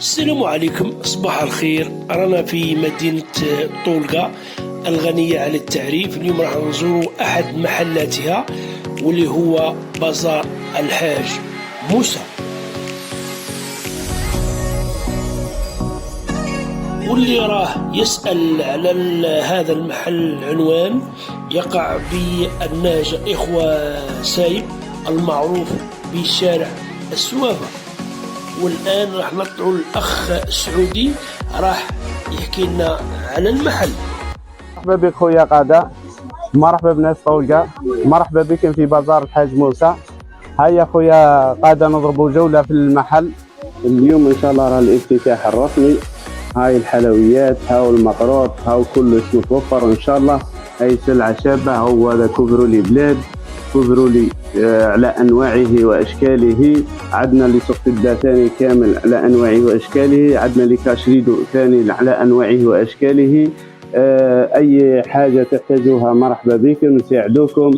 السلام عليكم، صباح الخير. رانا في مدينة طولقة الغنية على التعريف. اليوم راح نزوروا أحد محلاتها واللي هو بازار الحاج موسى، واللي راه يسأل على هذا المحل عنوان يقع بالناجة إخوة سايب المعروف بشارع السوافة. والآن راح نطلعوا الأخ سعودي راح يحكي لنا على المحل. مرحبا بك خويا قادة، مرحبا بناس طولقة، مرحبا بكم في بازار الحاج موسى. هيا خويا قادة نضربوا جولة في المحل. اليوم ان شاء الله راه الافتتاح الرسمي. هاي الحلويات، هاو المقروط، هاو كلش متوفر ان شاء الله. هاي سلعة شابة، هو هذا كوفرولي بلاد، كوفرولي على انواعه واشكاله. عندنا لي سوق الدا ثاني كامل على انواعه واشكاله. عندنا لي كاشريدو ثاني على انواعه واشكاله. اي حاجه تحتاجوها مرحبا بكم، نساعدوكم.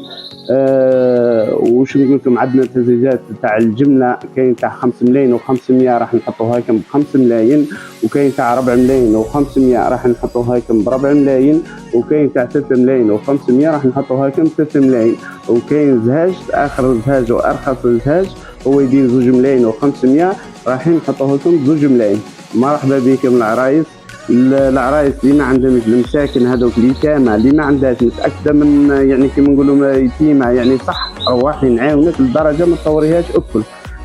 وش نقول لكم، عندنا تزييزات تاع الجمله، كاين تاع 5 ملايين و500 راح نحطوها لكم ب5 ملايين، وكاين تاع 4 ملايين و500 راح نحطوها لكم ب4 ملايين، وكاين تاع 3 ملايين و500 راح نحطوها لكم ب3 ملايين، وكاين زهاج اخر زهاج وارخص زهاج هو يدير 2 ملايين و500 راح نحطوه لكم ب2 ملايين. مرحبا بكم العرايس. العرايس اللي ما عندهمش المساكن، هذوك اليتامى اللي ما عندهاش متاكده من يعني كيما نقولوا يتيمه، يعني صح روحي نعاونك لدرجه ما تصوريهاش اكل،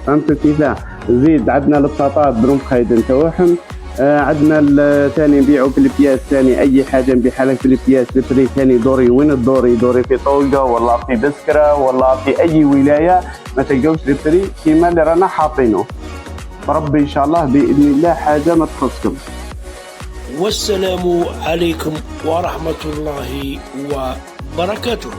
فهمت كيفاه. زيد عندنا البطاطات بروم خايد نتاعهم. عندنا ثاني نبيعوا في البياس ثاني، اي حاجه نبيعها لك في البياس البري ثاني دوري. وين الدوري؟ دوري في طولقه ولا في بسكره ولا في اي ولايه، ما تلقاوش البري كيما اللي رانا حاطينه. ربي ان شاء الله باذن الله حاجه ما تخصكم. والسلام عليكم ورحمة الله وبركاته.